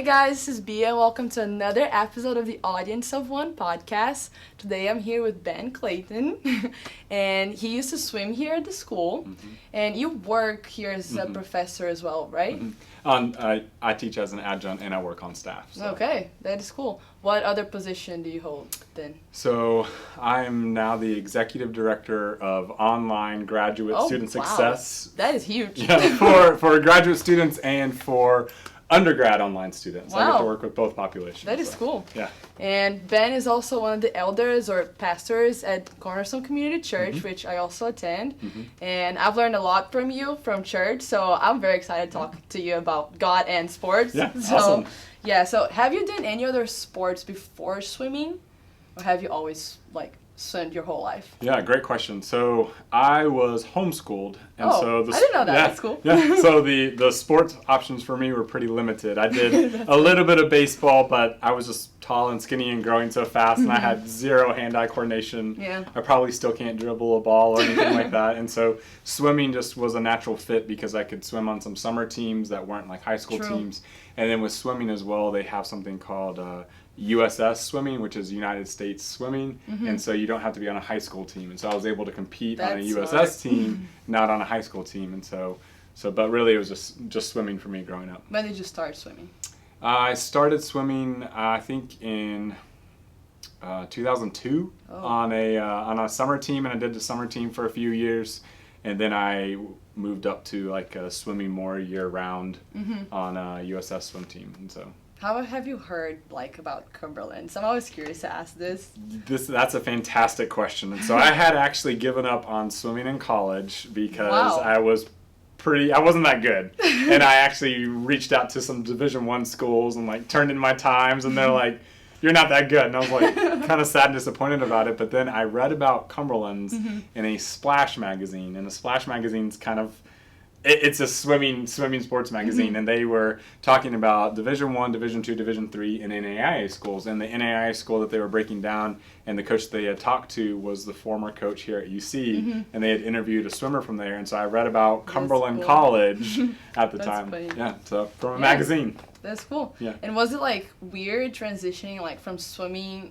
Hey guys, this is Bia. Welcome to another episode of the Audience of One podcast. Today I'm here with Clayton, and he used to swim here at the school, and you work here as a professor as well, right? I teach as an adjunct and I work on staff. So. Okay, that is cool. What other position do you hold then? So I'm now the executive director of online graduate student success. That is huge. Yeah, for graduate students and for undergrad online students. I get to work with both populations. That is cool. Yeah. And Ben is also one of the elders or pastors at Cornerstone Community Church, which I also attend. And I've learned a lot from you from church, so I'm very excited to talk to you about God and sports. Yeah, awesome. Yeah, so have you done any other sports before swimming? Or have you always, swum your whole life? Yeah, great question. So I was homeschooled. And I didn't know that. Yeah, that's cool. Yeah, so the sports options for me were pretty limited. I did a little bit of baseball, but I was just tall and skinny and growing so fast, and I had zero hand-eye coordination. Yeah. I probably still can't dribble a ball or anything like that. And so swimming just was a natural fit because I could swim on some summer teams that weren't like high school teams. And then with swimming as well, they have something called USS swimming, which is United States swimming, and so you don't have to be on a high school team. And so I was able to compete on a USS team, not on a high school team. And but really it was just swimming for me growing up. When did you start swimming? I started swimming, I think in 2002 on a summer team, and I did the summer team for a few years, and then I moved up to swimming more year round on a USS swim team, and so. How have you heard about Cumberlands? I'm always curious to ask this. That's a fantastic question. And so I had actually given up on swimming in college because I wasn't that good. And I actually reached out to some Division I schools and turned in my times, and they're like, "You're not that good." And I was kind of sad and disappointed about it. But then I read about Cumberlands in a Splash magazine, and the Splash magazine's kind of it's a swimming sports magazine, and they were talking about Division I, Division II, Division III, and NAIA schools. And the NAIA school that they were breaking down, and the coach they had talked to was the former coach here at UC, and they had interviewed a swimmer from there. And so I read about Cumberland College at the time. Funny. Yeah, so from a magazine. That's cool. Yeah. And was it weird transitioning from swimming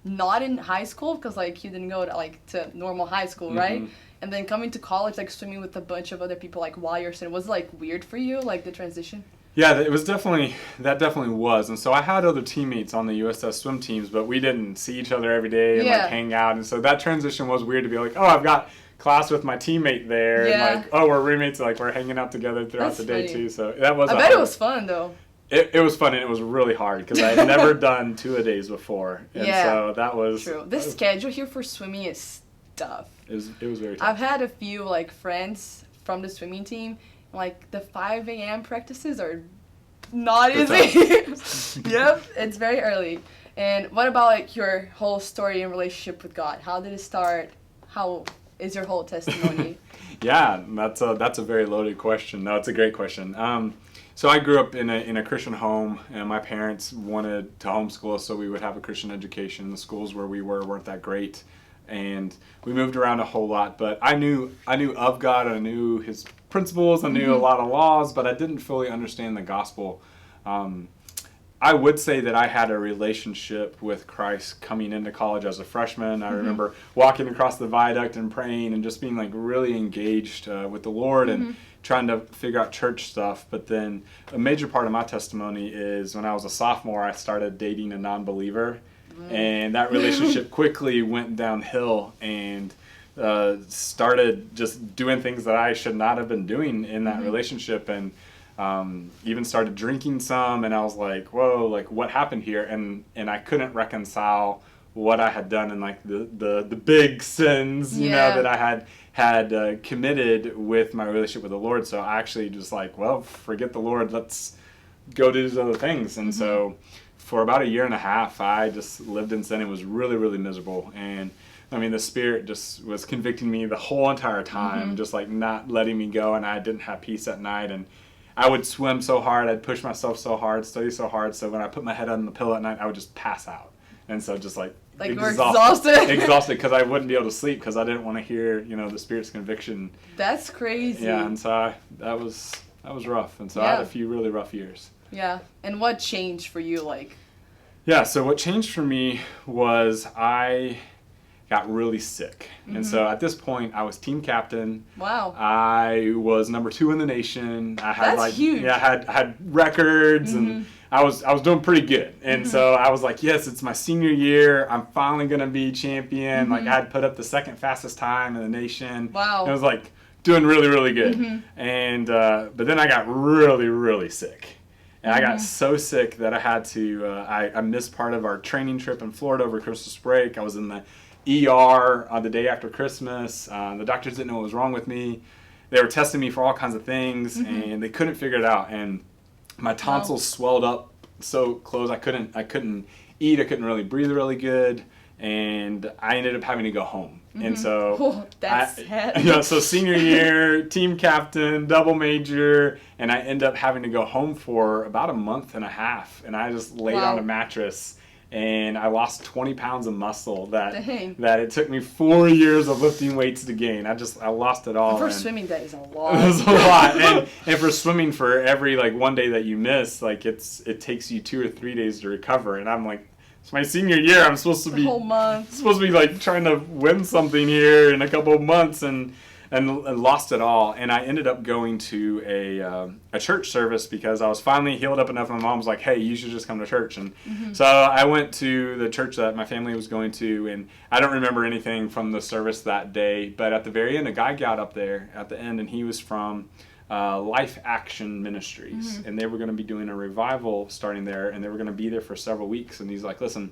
not in high school because you didn't go to normal high school, right? And then coming to college, swimming with a bunch of other people, while you're studying, was it, weird for you, the transition? Yeah, that definitely was. And so I had other teammates on the USS swim teams, but we didn't see each other every day and, hang out. And so that transition was weird to be I've got class with my teammate there. Yeah. And, we're roommates, we're hanging out together throughout the day, too. So that was I bet it was fun, though. It was fun, and it was really hard because I had never done two-a-days before. And so that was... True. The schedule here for swimming is tough. It was very tough. I've had a few friends from the swimming team. The 5 a.m. practices are not easy. Yep, it's very early. And what about your whole story and relationship with God? How did it start? How is your whole testimony? Yeah, that's a very loaded question. No, it's a great question. So I grew up in a Christian home, and my parents wanted to homeschool us so we would have a Christian education. The schools where we weren't that great. And we moved around a whole lot, but I knew of God, I knew His principles, I knew a lot of laws, but I didn't fully understand the gospel. I would say that I had a relationship with Christ coming into college as a freshman. I remember walking across the viaduct and praying and just being really engaged with the Lord and trying to figure out church stuff. But then a major part of my testimony is when I was a sophomore, I started dating a non-believer. And that relationship quickly went downhill and started just doing things that I should not have been doing in that relationship, and even started drinking some, and I was like, whoa, what happened here? And I couldn't reconcile what I had done and the big sins, that I had committed with my relationship with the Lord. So I actually just forget the Lord, let's go do these other things. And so for about a year and a half, I just lived in sin and was really, really miserable. And the Spirit just was convicting me the whole entire time, just not letting me go, and I didn't have peace at night. And I would swim so hard, I'd push myself so hard, study so hard, so when I put my head on the pillow at night, I would just pass out. And so just exhausted. Exhausted because I wouldn't be able to sleep because I didn't want to hear, the Spirit's conviction. That's crazy. Yeah, and so that was rough. And so I had a few really rough years. Yeah. And what changed for you, like? Yeah, so what changed for me was I got really sick. And so at this point, I was team captain. Wow. I was number 2 in the nation. I had That's huge. Yeah, I had records and I was doing pretty good. And so I was like, yes, it's my senior year. I'm finally going to be champion. Like I had put up the second fastest time in the nation. Wow. And I was like doing really, really good. And but then I got really, really sick. And I got so sick that I had to, I missed part of our training trip in Florida over Christmas break. I was in the ER the day after Christmas. The doctors didn't know what was wrong with me. They were testing me for all kinds of things, and they couldn't figure it out. And my tonsils swelled up so close I couldn't eat. I couldn't really breathe really good, and I ended up having to go home. And so that's sad. So senior year, team captain, double major, and I end up having to go home for about a month and a half. And I just laid on a mattress. And I lost 20 pounds of muscle that it took me 4 years of lifting weights to gain. I lost it all. And for swimming, that is a lot. It was a lot. And for swimming, for every one day that you miss, it takes you 2 or 3 days to recover. And I'm like, it's my senior year. I'm supposed to be whole month. Supposed to be trying to win something here in a couple of months and lost it all. And I ended up going to a church service because I was finally healed up enough. And my mom was like, hey, you should just come to church. And so I went to the church that my family was going to, and I don't remember anything from the service that day. But at the very end, a guy got up there at the end, and he was from Life Action Ministries. And they were going to be doing a revival starting there, and they were going to be there for several weeks. And he's like, listen,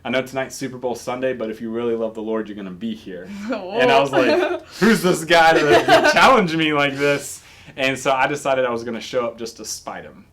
I know tonight's Super Bowl Sunday, but if you really love the Lord, you're going to be here. And I was like, who's this guy to challenge me like this? And so I decided I was going to show up just to spite him.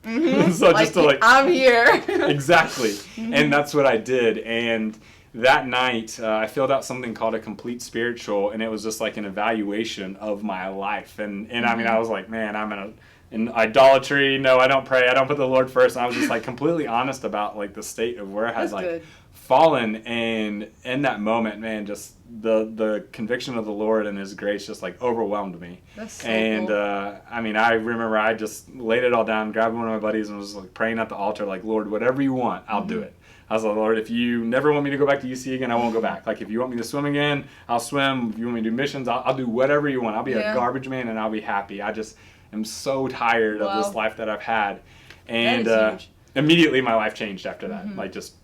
So just to I'm here. Exactly. And that's what I did. And that night, I filled out something called a complete spiritual, and it was just like an evaluation of my life. And I mean, I was like, man, I'm in idolatry. No, I don't pray. I don't put the Lord first. And I was just completely honest about the state of where I had fallen. And in that moment, man, just the conviction of the Lord and His grace just overwhelmed me. That's so cool. I mean, I remember I just laid it all down, grabbed one of my buddies, and was praying at the altar, Lord, whatever you want, I'll do it. I was like, Lord, if you never want me to go back to UC again, I won't go back. If you want me to swim again, I'll swim. If you want me to do missions, I'll do whatever you want. I'll be a garbage man, and I'll be happy. I just am so tired of this life that I've had. And immediately my life changed after that. Just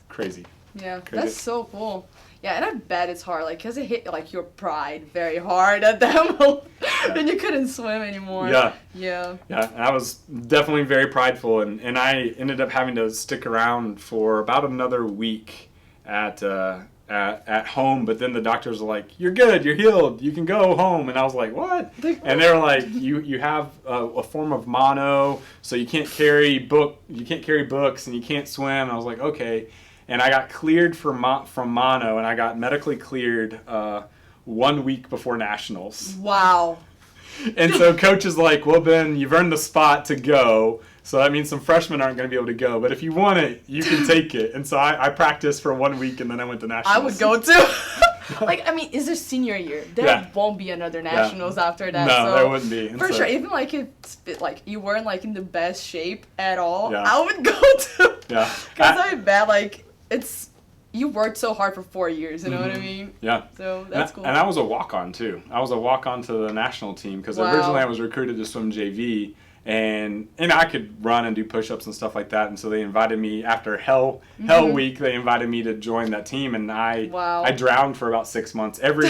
crazy. Yeah, crazy. That's so cool. Yeah, and I bet it's hard, because it hit, your pride very hard at that moment. Then you couldn't swim anymore. Yeah. Yeah. Yeah, and I was definitely very prideful, and I ended up having to stick around for about another week at home, but then the doctors were like, you're good, you're healed, you can go home. And I was like, what? And they were like, you have a form of mono, so you can't carry books, and you can't swim. And I was like, okay. And I got cleared from mono, and I got medically cleared 1 week before nationals. Wow. And so coach is like, well, Ben, you've earned the spot to go. So that means some freshmen aren't going to be able to go. But if you want it, you can take it. And so I practiced for 1 week, and then I went to nationals. I would go too. Is there senior year? There won't be another nationals after that. No, so there wouldn't be. And for sure. Even it's you weren't in the best shape at all. I would go too. Yeah. Because I bet you worked so hard for 4 years, you know what I mean? Yeah. So that's cool. And I was a walk-on, too. I was a walk-on to the national team because originally I was recruited to swim JV, and I could run and do push-ups and stuff like that. And so they invited me after Hell Week. They invited me to join that team, and I drowned for about 6 months. Every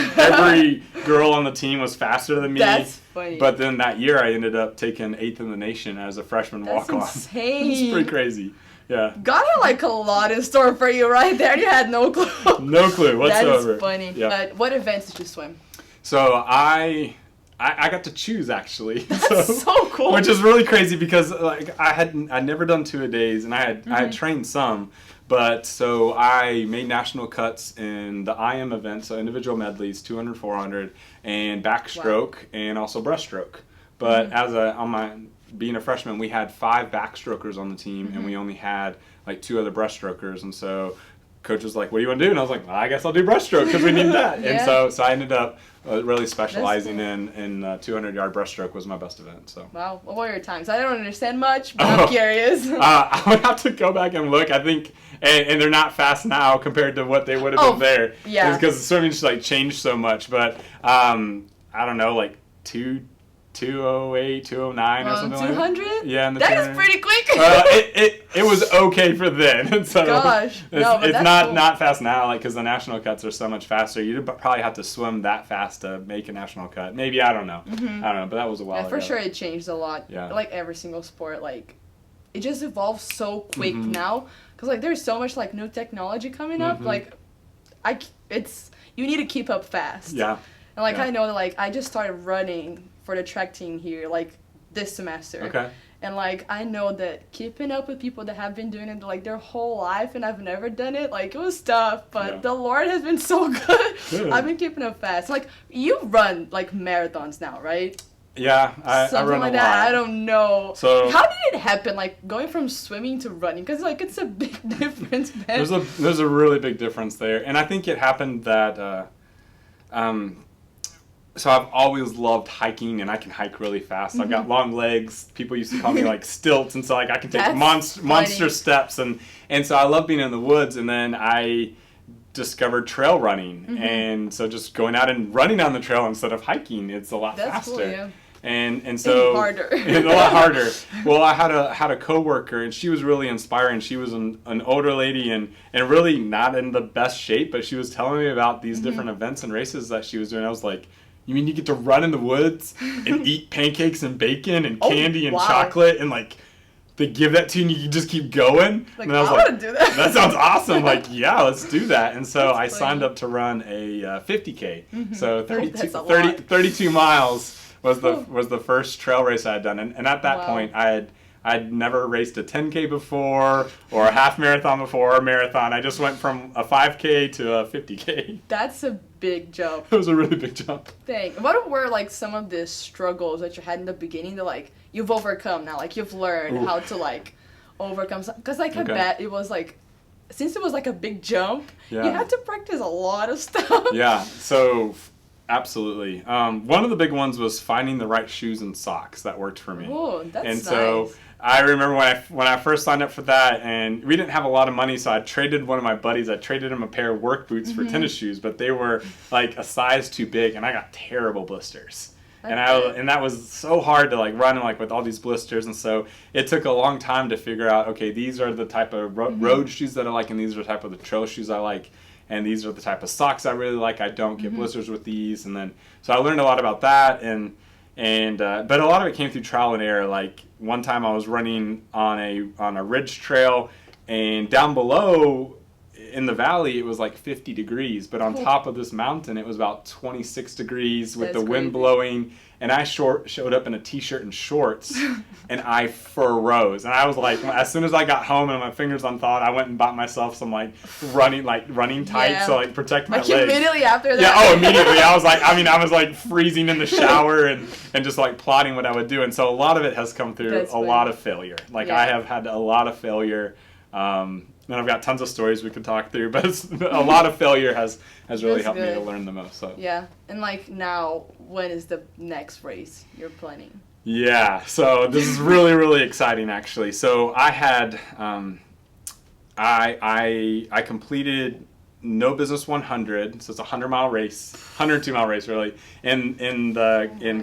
girl on the team was faster than me. That's funny. But then that year I ended up taking 8th in the nation as a freshman walk-on. That's insane. It's pretty crazy. Yeah. God had a lot in store for you right there. You had no clue. No clue whatsoever. That is funny. Yeah. But what events did you swim? So I got to choose actually. That's so cool. Which is really crazy because I'd never done 2-a-days, and I had trained some, but so I made national cuts in the IM event, so individual medleys, 200, 400, and backstroke, and also breaststroke. But being a freshman, we had 5 backstrokers on the team, and we only had 2 other breaststrokers. And so coach was like, "What do you want to do?" And I was like, well, "I guess I'll do breaststroke because we need that." Yeah. And so I ended up really specializing in 200-yard breaststroke was my best event. So. Wow, what were your times? I don't understand much, but I'm curious. I would have to go back and look. I think, and they're not fast now compared to what they would have been there. Yeah. Because the swimming just like changed so much. But I don't know, like 208, 209 or something 200? like that. Yeah, in the that 200. is pretty quick. It was okay for then. So Gosh, it's that's not cool. not fast now, like because the national cuts are so much faster. You'd probably have to swim that fast to make a national cut. Maybe, I don't know. Mm-hmm. I don't know, but that was a while Yeah, ago. for sure it changed a lot. Yeah. Like every single sport, like it just evolves so quick Mm-hmm. now because like there's so much like new technology coming up. Mhm. Like you need to keep up fast. Yeah. And like Yeah. I know that like I just started running for the track team here like this semester. Okay. And like I know that keeping up with people that have been doing it like their whole life and I've never done it, like it was tough, but Yeah. the Lord has been so good. Good. I've been keeping up fast. Like you run like marathons now, right? Yeah, I Something run like a that. lot. I don't know. So- how did it happen? Like going from swimming to running, because like it's a big difference, man. There's a really big difference there, and I think it happened that so I've always loved hiking, and I can hike really fast. I've got long legs. People used to call me like stilts, and so like I can take That's monster funny. steps, and so I love being in the woods. And then I discovered trail running, and so just going out and running on the trail instead of hiking, it's a lot That's faster. cool, yeah. And so harder. It's a lot harder. Well, I had a coworker, and she was really inspiring. She was an older lady and really not in the best shape, but she was telling me about these different events and races that she was doing. I was like, "You mean you get to run in the woods and eat pancakes and bacon and Oh, candy and wow. chocolate and like they give that to you and you just keep going?" Like, and I was I like, wanna do that. "That sounds awesome!" Like, yeah, let's do that. And so That's I funny. signed up to run a 50K. So 32, that's a 30, lot. 32 miles was Whew. the first trail race I had done, and at that Wow. point I'd never raced a 10K before or a half marathon before or a marathon. I just went from a 5K to a 50K. That's a big jump. It was a really big jump. Dang. What were like some of the struggles that you had in the beginning that like you've overcome now? Like you've learned Ooh. how to like overcome some, because like I Okay. bet it was like, since it was like a big jump, Yeah. you had to practice a lot of stuff. Yeah, so absolutely. One of the big ones was finding the right shoes and socks that worked for me. Oh, that's And nice. so I remember when I first signed up for that, and we didn't have a lot of money, so I traded one of my buddies. I traded him a pair of work boots for tennis shoes, but they were like a size too big, and I got terrible blisters. And that was so hard to like run like with all these blisters, and so it took a long time to figure out, okay, these are the type of road shoes that I like, and these are the type of the trail shoes I like, and these are the type of socks I really like. I don't get blisters with these, and then so I learned a lot about that, and but a lot of it came through trial and error. Like one time I was running on a ridge trail, and down below in the valley it was like 50 degrees, but on top of this mountain it was about 26 degrees with That's the wind crazy. blowing, and I showed up in a t-shirt and shorts and I froze, and I was like, as soon as I got home and my fingers unthawed, I went and bought myself some like running tights Yeah. to like protect my like legs. immediately after that. Yeah, oh, immediately. I was like freezing in the shower and just like plotting what I would do. And so a lot of it has come through That's a funny. lot of failure. Like Yeah. I have had a lot of failure. And I've got tons of stories we could talk through, but a lot of failure has really That's helped me to good. learn the most. So Yeah, and like now, when is the next race you're planning? yeah, so this is really, really exciting actually. So I had I completed No Business 100, so it's a 100-mile race, 102-mile race really, in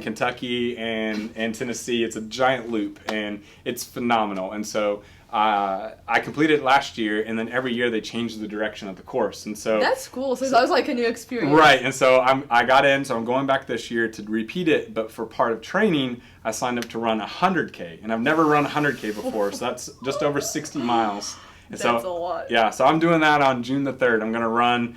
Kentucky and Tennessee. It's a giant loop and it's phenomenal. And so I completed it last year, and then every year they change the direction of the course. And so That's cool. So that was like a new experience. right, and so I got in, so I'm going back this year to repeat it, but for part of training, I signed up to run 100K, and I've never run 100K before, so that's just over 60 miles. And That's a lot. Yeah, so I'm doing that on June the 3rd. I'm gonna run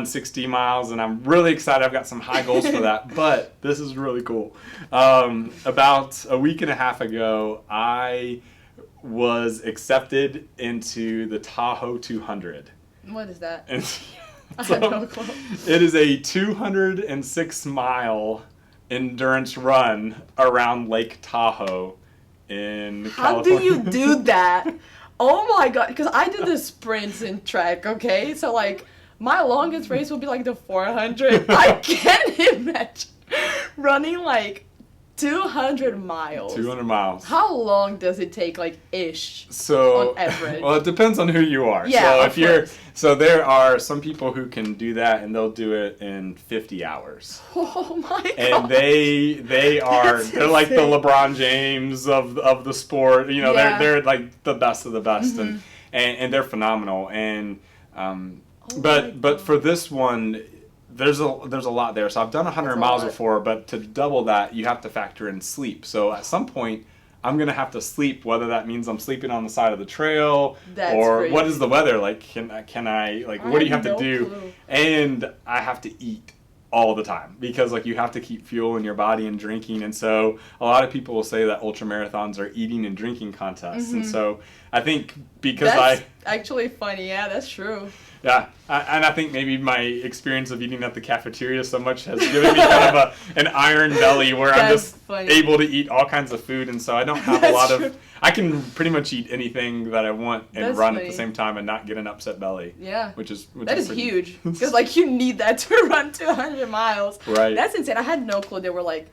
60 miles, and I'm really excited. I've got some high goals for that, but this is really cool. About a week and a half ago, I was accepted into the Tahoe 200. What is that? And I so have no clue. it is a 206-mile endurance run around Lake Tahoe in How do California. you do that? Oh my god, because I did the sprints in track, okay? So, like, my longest race will be, like, the 400. I can't imagine running, like, 200 miles. 200 miles. How long does it take, like, ish, So, on average? well, it depends on who you are. Yeah, so of course. So there are some people who can do that, and they'll do it in 50 hours. Oh my god. And they're like the LeBron James of the sport. You know, Yeah. they're like the best of the best, Mm-hmm. and they're phenomenal. And my but God. for this one, there's a lot there. So I've done 100 That's a miles lot. before, but to double that, you have to factor in sleep. So at some point, I'm gonna have to sleep, whether that means I'm sleeping on the side of the trail, That's or crazy. what is the weather like? Can I like, I what do you have have to no do? clue. And I have to eat all the time, because like you have to keep fuel in your body and drinking. And so a lot of people will say that ultra marathons are eating and drinking contests. And so I think because That's actually funny. Yeah, that's true. and I think maybe my experience of eating at the cafeteria so much has given me kind of an iron belly where I'm That's just funny. able to eat all kinds of food, and so I don't have a That's lot true. of. I can pretty much eat anything that I want and That's run at funny. the same time and not get an upset belly. Yeah. Which is That is pretty- huge. Because, like, you need that to run 200 miles. Right. That's insane. I had no clue there were, like,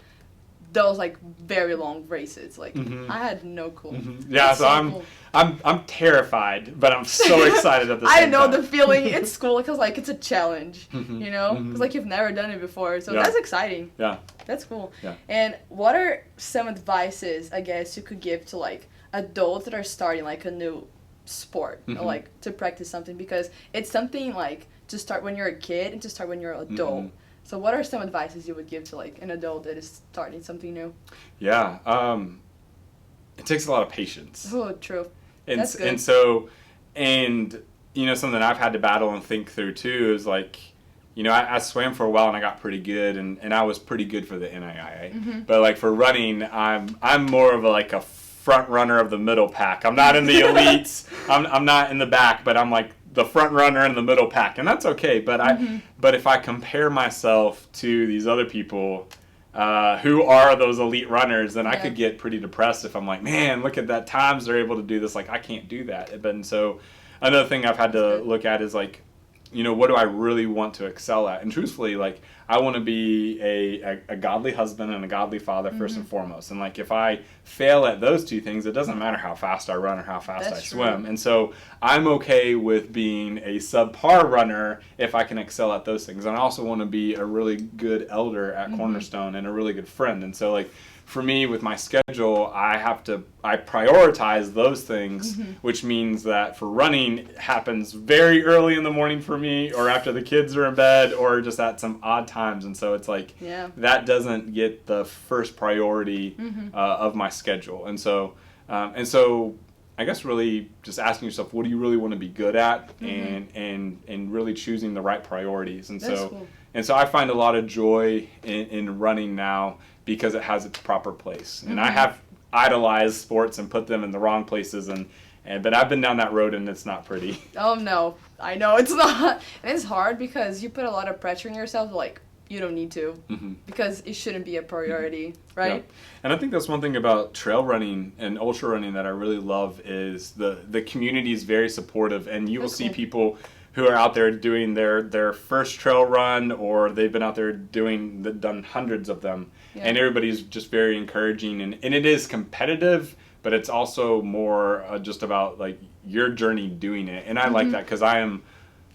those, like, very long races. Like, Mhm. I had no clue. Yeah, That's so cool. I'm terrified, but I'm so excited at the same I know time. the feeling. It's cool because, like, it's a challenge, Mhm. you know? Mhm. Because, like, you've never done it before. So Yeah. that's exciting. Yeah. That's cool. Yeah. And what are some advices, I guess, you could give to, like, adults that are starting, like, a new sport or, Mhm. like, to practice something? Because it's something, like, to start when you're a kid and to start when you're an adult. Mhm. So what are some advices you would give to, like, an adult that is starting something new? Yeah. It takes a lot of patience. Oh, true. And, That's good. and so, and you know, something I've had to battle and think through too is like, you know, I swam for a while and I got pretty good, and I was pretty good for the NAIA. Mm-hmm. But like for running, I'm more of like a front runner of the middle pack. I'm not in the elites. I'm not in the back, but I'm like the front runner in the middle pack, and that's okay. But but if I compare myself to these other people who are those elite runners, then I Yeah. could get pretty depressed if I'm like, man, look at that times they're able to do this. Like I can't do that. But and so another thing I've had to look at is like, you know, what do I really want to excel at? And truthfully, like I want to be a godly husband and a godly father first and foremost. And like if I fail at those two things, it doesn't matter how fast I run or how fast That's I true. swim. And so I'm okay with being a subpar runner if I can excel at those things. And I also want to be a really good elder at Cornerstone and a really good friend. And so like for me with my schedule, I prioritize those things, which means that for running it happens very early in the morning for me, or after the kids are in bed, or just at some odd times. And so it's like Yeah. that doesn't get the first priority of my schedule. And so I guess really just asking yourself, what do you really want to be good at, and really choosing the right priorities. And That's so cool. and so I find a lot of joy in running now because it has its proper place. And I have idolized sports and put them in the wrong places, but I've been down that road and it's not pretty. Oh, no. I know it's not. And it's hard because you put a lot of pressure on yourself, like, you don't need to. Because it shouldn't be a priority, right? Yeah. And I think that's one thing about trail running and ultra running that I really love is the community is very supportive, and you will That's see cool. people who are out there doing their first trail run, or they've been out there done hundreds of them, Yeah. and everybody's just very encouraging, and it is competitive, but it's also more just about like your journey doing it, and I like that because I am.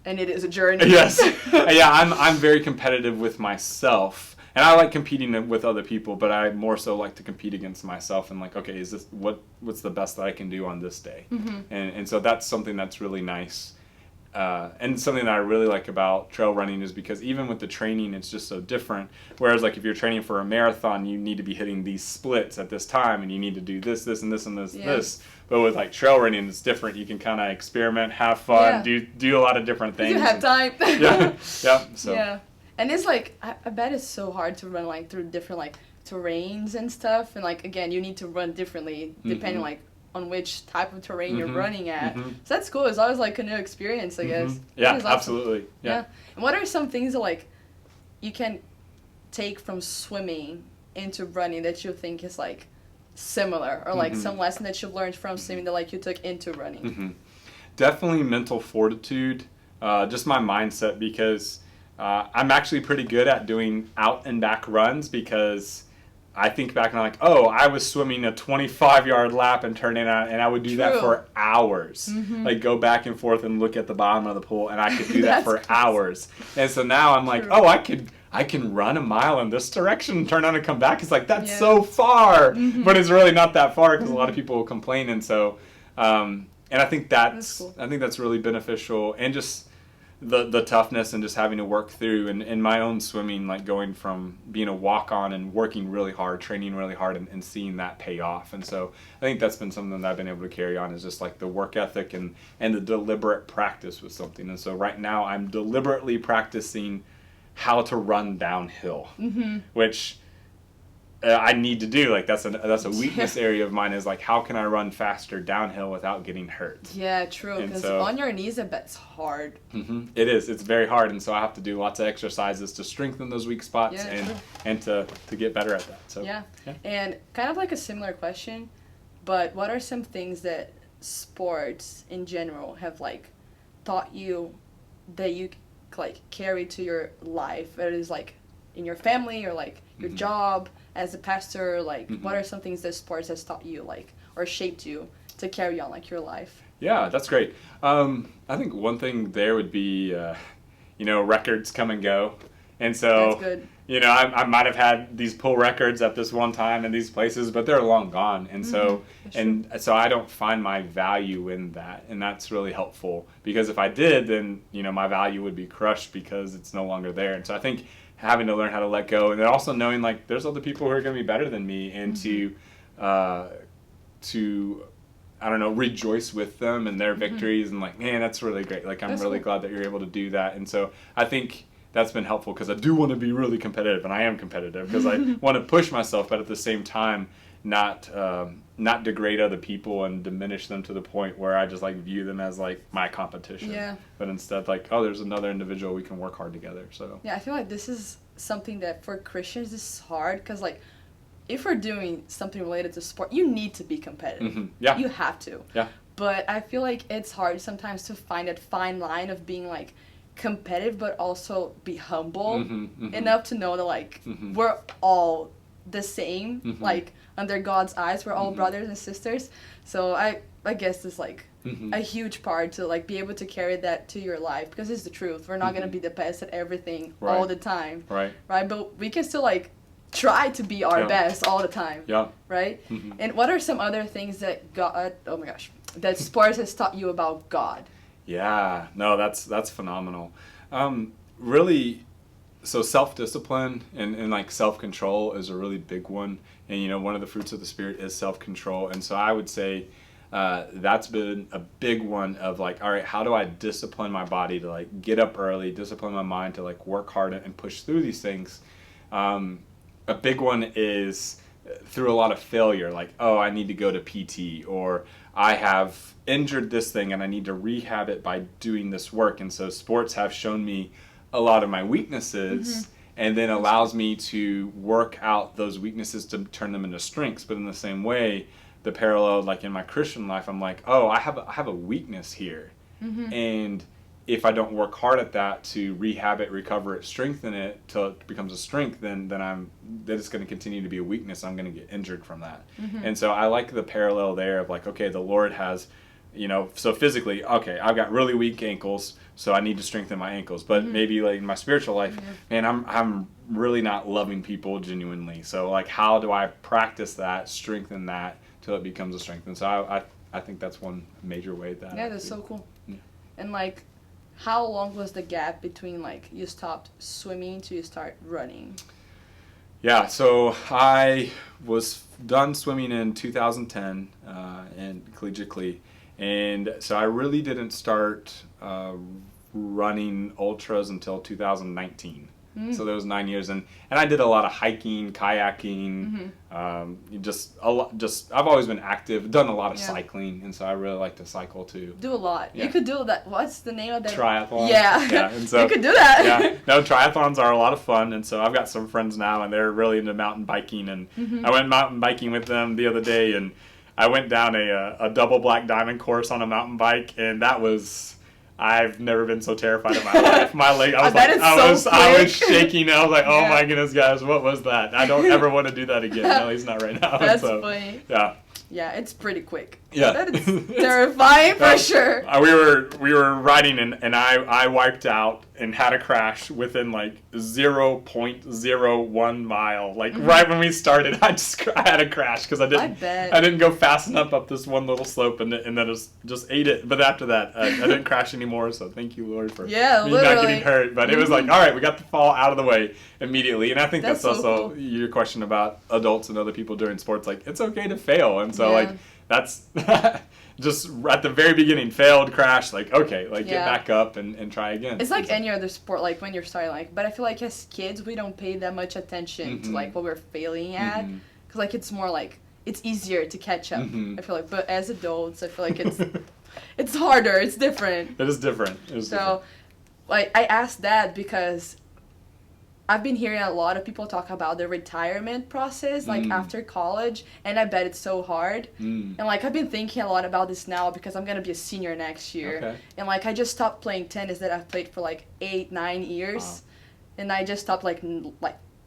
And it is a journey. Yes. Yeah, I'm very competitive with myself. And I like competing with other people, but I more so like to compete against myself and like, okay, is this what's the best that I can do on this day? And so that's something that's really nice. And something that I really like about trail running is because even with the training, it's just so different. Whereas like if you're training for a marathon, you need to be hitting these splits at this time, and you need to do this, and this, and this, Yeah. this. But with like trail running, it's different. You can kind of experiment, have fun, do a lot of different things. You have time. Yeah. So. Yeah. And it's like, I bet it's so hard to run, like, through different, like, terrains and stuff. And, like, again, you need to run differently depending, like, on which type of terrain you're running at. So that's cool. It's always, like, a new experience, I guess. Yeah, That is awesome. absolutely. Yeah. And what are some things that, like, you can take from swimming into running that you think is, like, similar, or like some lesson that you learned from swimming that like you took into running? Definitely mental fortitude, just my mindset, because I'm actually pretty good at doing out and back runs, because I think back and I'm like, oh, I was swimming a 25-yard lap and turning out, and I would do that for hours. Like go back and forth and look at the bottom of the pool, and I could do that for hours. And so now I'm like, oh, I can run a mile in this direction and turn on and come back. It's like, that's so far, but it's really not that far, because a lot of people will complain. And so, and I think that's cool. I think that's really beneficial, and just the toughness and just having to work through, and in my own swimming, like going from being a walk-on and working really hard, training really hard, and seeing that pay off. And so I think that's been something that I've been able to carry on, is just like the work ethic and the deliberate practice with something. And so right now I'm deliberately practicing how to run downhill, which I need to do. Like that's a weakness area of mine, is like, how can I run faster downhill without getting hurt? Yeah, true. Because on your knees, I bet it's hard. It is. It's very hard, and so I have to do lots of exercises to strengthen those weak spots, and to get better at that. So yeah, and kind of like a similar question, but what are some things that sports in general have like taught you that you like carry to your life? It is like in your family, or like your job as a pastor, like what are some things that sports has taught you, like, or shaped you to carry on like your life? Yeah, that's great. I think one thing there would be, records come and go. And so, that's good. I might have had these pull records at this one time in these places, but they're long gone. And so, so I don't find my value in that. And that's really helpful, because if I did, then, my value would be crushed because it's no longer there. And so I think having to learn how to let go, and then also knowing like there's other people who are going to be better than me, and to I don't know, rejoice with them and their victories, and like, man, that's really great. Like, I'm really glad that you're able to do that. And so I think that's been helpful, because I do want to be really competitive, and I am competitive because I want to push myself, but at the same time not degrade other people and diminish them to the point where I just like view them as like my competition. Yeah. But instead, like, oh, there's another individual, we can work hard together. So yeah, I feel like this is something that for Christians is hard, because like if we're doing something related to sport, you need to be competitive. Yeah. You have to. Yeah. But I feel like it's hard sometimes to find that fine line of being like competitive but also be humble enough to know that like we're all the same, like under God's eyes, we're all brothers and sisters. So I guess it's like a huge part to like be able to carry that to your life, because it's the truth. We're not going to be the best at everything all the time, right? But we can still like try to be our best all the time, right? And what are some other things that that sports has taught you about God? Yeah, no, that's phenomenal. Really, so self-discipline and like self-control is a really big one. And, one of the fruits of the Spirit is self-control. And so I would say that's been a big one of like, all right, how do I discipline my body to like get up early, discipline my mind to like work hard and push through these things? A big one is through a lot of failure, like, oh, I need to go to PT, or I have injured this thing and I need to rehab it by doing this work. And so sports have shown me a lot of my weaknesses, and then allows me to work out those weaknesses to turn them into strengths. But in the same way, the parallel, like in my Christian life, I'm like, oh, I have a weakness here. And if I don't work hard at that to rehab it, recover it, strengthen it till it becomes a strength, then it's going to continue to be a weakness. I'm going to get injured from that. And so I like the parallel there of like, okay, the Lord has, so physically, okay, I've got really weak ankles, so I need to strengthen my ankles. But maybe like in my spiritual life, man, I'm really not loving people genuinely. So like, how do I practice that, strengthen that till it becomes a strength? And so I think that's one major way that. Yeah, that's so cool. Yeah. And like, how long was the gap between like you stopped swimming to you start running? Yeah, so I was done swimming in 2010 and collegiately, and so I really didn't start running ultras until 2019. So there was 9 years, and I did a lot of hiking, kayaking, just a lot. Just I've always been active, done a lot of cycling, and so I really like to cycle too. Do a lot. Yeah. You could do that. What's the name of that? Triathlon. Yeah. And so you could do that. Yeah. No, triathlons are a lot of fun, and so I've got some friends now, and they're really into mountain biking, and I went mountain biking with them the other day, and I went down a double black diamond course on a mountain bike, and that was. I've never been so terrified in my life. My leg, I was shaking. I was like, oh my goodness, guys, what was that? I don't ever want to do that again. At least not right now. That's funny. Yeah. Yeah, it's pretty quick. Yeah. That is terrifying for sure. We were riding and I wiped out and had a crash within like 0.01 mile. Like right when we started, I had a crash because I didn't go fast enough up this one little slope and then just ate it. But after that, I didn't crash anymore. So thank you, Lord, for me not getting hurt. But it was like, all right, we got the fall out of the way immediately. And I think that's also cool. Your question about adults and other people doing sports. Like it's okay to fail, and so like that's. Just at the very beginning, failed, crashed, like, okay, like, get back up and try again. It's like any other sport, like, when you're starting, like, but I feel like as kids, we don't pay that much attention to, like, what we're failing at, because, like, it's more, like, it's easier to catch up, I feel like, but as adults, I feel like it's harder, it's different. It is different. Like, I asked that because I've been hearing a lot of people talk about the retirement process, like, after college, and I bet it's so hard. And, like, I've been thinking a lot about this now because I'm going to be a senior next year. Okay. And, like, I just stopped playing tennis that I've played for, like, 8-9 years. Wow. And I just stopped, like,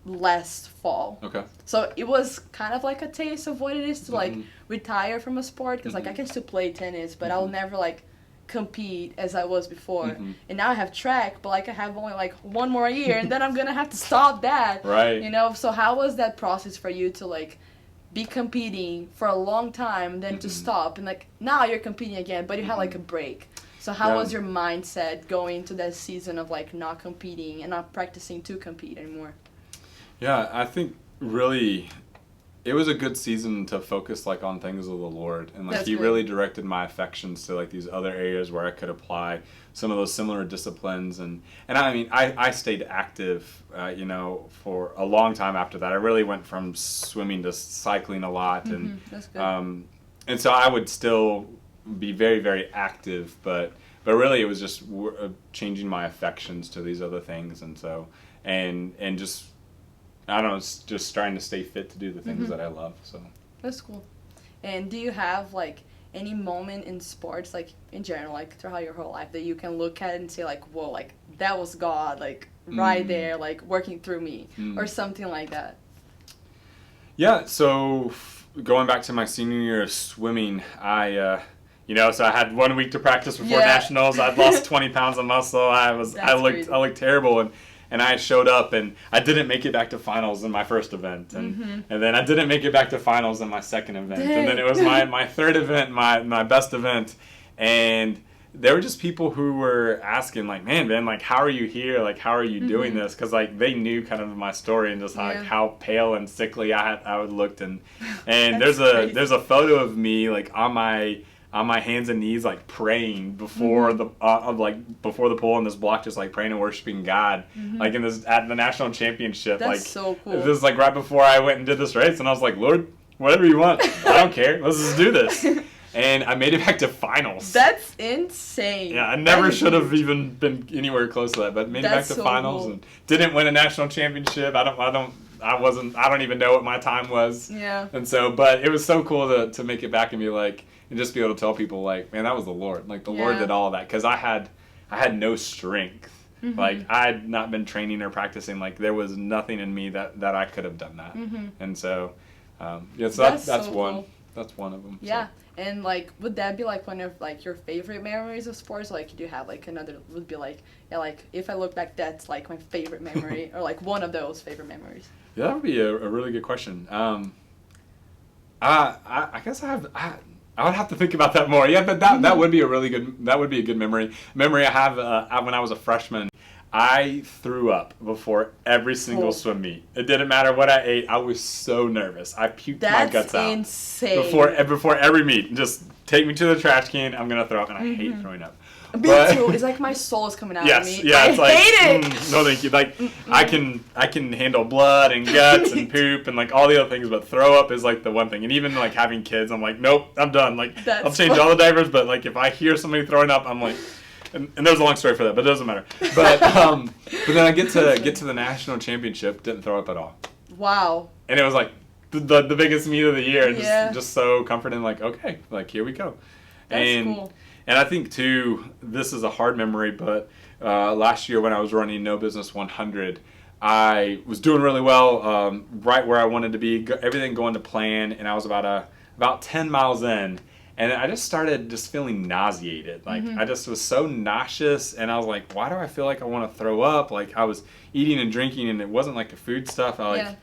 last fall. Okay. So it was kind of, like, a taste of what it is to, like, retire from a sport because, like, I can still play tennis, but I'll never, like, compete as I was before. And now I have track, but like I have only like one more year and then I'm gonna have to stop that. Right. You know, so how was that process for you to like be competing for a long time and then to stop and like now you're competing again but you had like a break. So how was your mindset going into that season of like not competing and not practicing to compete anymore? Yeah, I think really it was a good season to focus like on things of the Lord, and like He really directed my affections to like these other areas where I could apply some of those similar disciplines, and I mean I stayed active, you know, for a long time after that. I really went from swimming to cycling a lot, and that's good. And so I would still be very very active, but really it was just changing my affections to these other things, and so and just. I don't know, it's just trying to stay fit to do the things that I love. So that's cool. And do you have like any moment in sports, like in general, like throughout your whole life, that you can look at and say like, whoa, like that was God, like right there, like working through me, or something like that? Yeah. So going back to my senior year of swimming, I had 1 week to practice before nationals. I'd lost 20 pounds of muscle. I looked terrible, and I showed up, and I didn't make it back to finals in my first event, and then I didn't make it back to finals in my second event, and then it was my third event, my best event, and there were just people who were asking like, man, Ben, like how are you here? Like how are you doing this? Because like they knew kind of my story and just like how pale and sickly I looked, and there's a photo of me like on my hands and knees, like praying before before the pool in this block, just like praying and worshiping God, like at the national championship. That's like so cool. This is like right before I went and did this race, and I was like, Lord, whatever you want, I don't care. Let's just do this. And I made it back to finals. That's insane. Yeah, I never should have even been anywhere close to that, but made it back to finals and didn't win a national championship. I don't even know what my time was. Yeah. And so, but it was so cool to make it back and be like, and just be able to tell people like, man, that was the Lord. Like the Lord did all that, because I had no strength. Like I had not been training or practicing. Like there was nothing in me that I could have done that. And so, so that's one. Cool. That's one of them. Yeah. So. And like, would that be like one of like your favorite memories of sports? Like, do you have like another? Would be like, like if I look back, that's like my favorite memory, or like one of those favorite memories. Yeah, that would be a really good question. I guess I would have to think about that more. Yeah, but that would be a good memory. Memory I have when I was a freshman. I threw up before every single swim meet. It didn't matter what I ate. I was so nervous. I puked my guts out. That's insane. Before every meet. Just take me to the trash can. I'm going to throw up, and I hate throwing up. Me too. It's like my soul is coming out of me. Yeah, it's I like, hate it. No thank you. Like, I can handle blood and guts and poop and like all the other things, but throw up is like the one thing. And even like having kids, I'm like, nope, I'm done. Like, I'll change all the diapers, but like if I hear somebody throwing up, I'm like, and there's a long story for that, but it doesn't matter. But then I get to the national championship, didn't throw up at all. Wow. And it was like the biggest meet of the year, just so comforting. Like, okay, like here we go. That's cool. And I think too, this is a hard memory, but last year when I was running No Business 100, I was doing really well, right where I wanted to be, everything going to plan, and I was about 10 miles in, and I just started just feeling nauseated. Like, I just was so nauseous, and I was like, why do I feel like I want to throw up? Like, I was eating and drinking, and it wasn't like the food stuff. I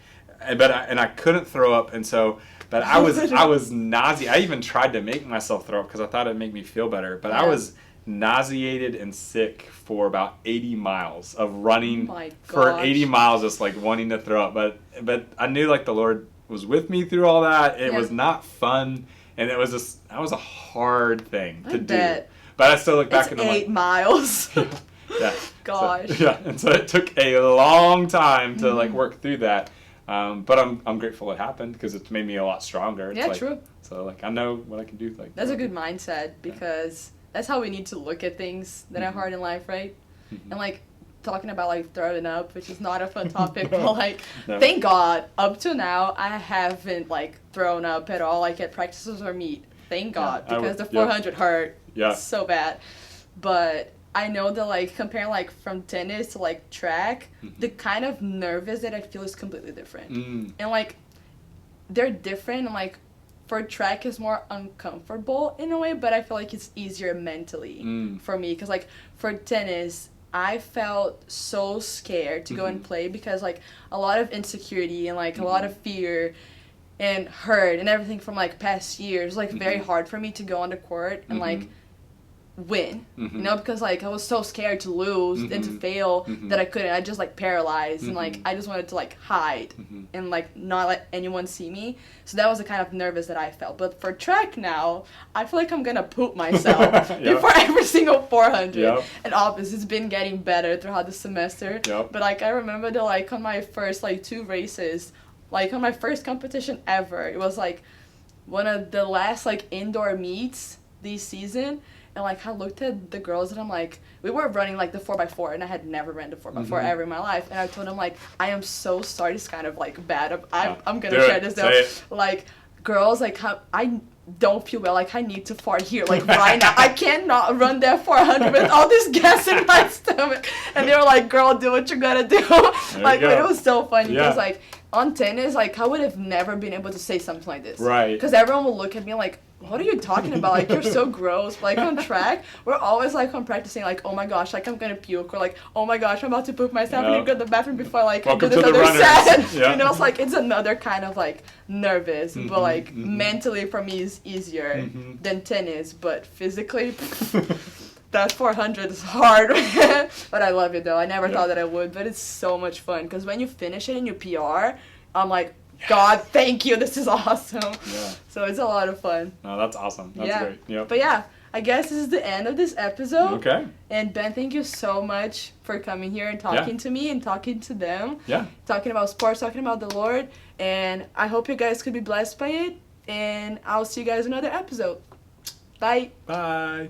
couldn't throw up, and so... But I was nauseated. I even tried to make myself throw up because I thought it'd make me feel better. But I was nauseated and sick for about 80 miles of running for 80 miles, just like wanting to throw up. But I knew like the Lord was with me through all that. It was not fun, and that was a hard thing to do. But I still look back and I'm like, 8 miles. Yeah. Gosh. So, and so it took a long time to like work through that. But I'm grateful it happened because it's made me a lot stronger. It's true. So like I know what I can do. Like that's a good mindset because that's how we need to look at things that are hard in life, right? And like talking about like throwing up, which is not a fun topic, but like thank God up to now I haven't like thrown up at all, like at practices or meet. Thank God because the 400 hurt so bad, but. I know that, like, comparing, like, from tennis to, like, track, the kind of nervous that I feel is completely different. And, like, they're different, and, like, for track it's more uncomfortable in a way, but I feel like it's easier mentally for me. Because, like, for tennis, I felt so scared to go and play because, like, a lot of insecurity and, like, a lot of fear and hurt and everything from, like, past years, like, very hard for me to go on the court and, like, win, you know, because like I was so scared to lose and to fail that I couldn't. I just like paralyzed and like I just wanted to like hide and like not let anyone see me. So that was the kind of nervous that I felt. But for track now, I feel like I'm gonna poop myself before every single 400. And obviously it's been getting better throughout the semester. But like I remember that like on my first like 2 races, like on my first competition ever, it was like one of the last like indoor meets this season. And, like, I looked at the girls, and I'm like, we were running, like, the 4x4, and I had never ran the 4x4 ever in my life. And I told them, like, I am so sorry. It's kind of, like, bad. I'm going to share this, though. Like, girls, like, I don't feel well. Like, I need to fart here, like, right now. I cannot run that 400 with all this gas in my stomach. And they were like, girl, do what you got to do. Like, but it was so funny because, like, on tennis, like, I would have never been able to say something like this. Right. Because everyone will look at me like, what are you talking about? Like, you're so gross. Like, on track, we're always, like, on practicing, like, oh, my gosh, like, I'm going to puke. Or, like, oh, my gosh, I'm about to poop myself. I need to go to the bathroom before, like, I do this other set. You know, it's, like, it's another kind of, like, nervous. But, like, mentally, for me, is easier than tennis. But physically, that 400 is hard. But I love it, though. I never thought that I would. But it's so much fun. Because when you finish it in your PR, I'm like, God, thank you. This is awesome. So it's a lot of fun. No, that's awesome. That's great. Yep. But yeah, I guess this is the end of this episode. Okay. And Ben, thank you so much for coming here and talking to me and talking to them. Yeah. Talking about sports, talking about the Lord. And I hope you guys could be blessed by it. And I'll see you guys in another episode. Bye. Bye.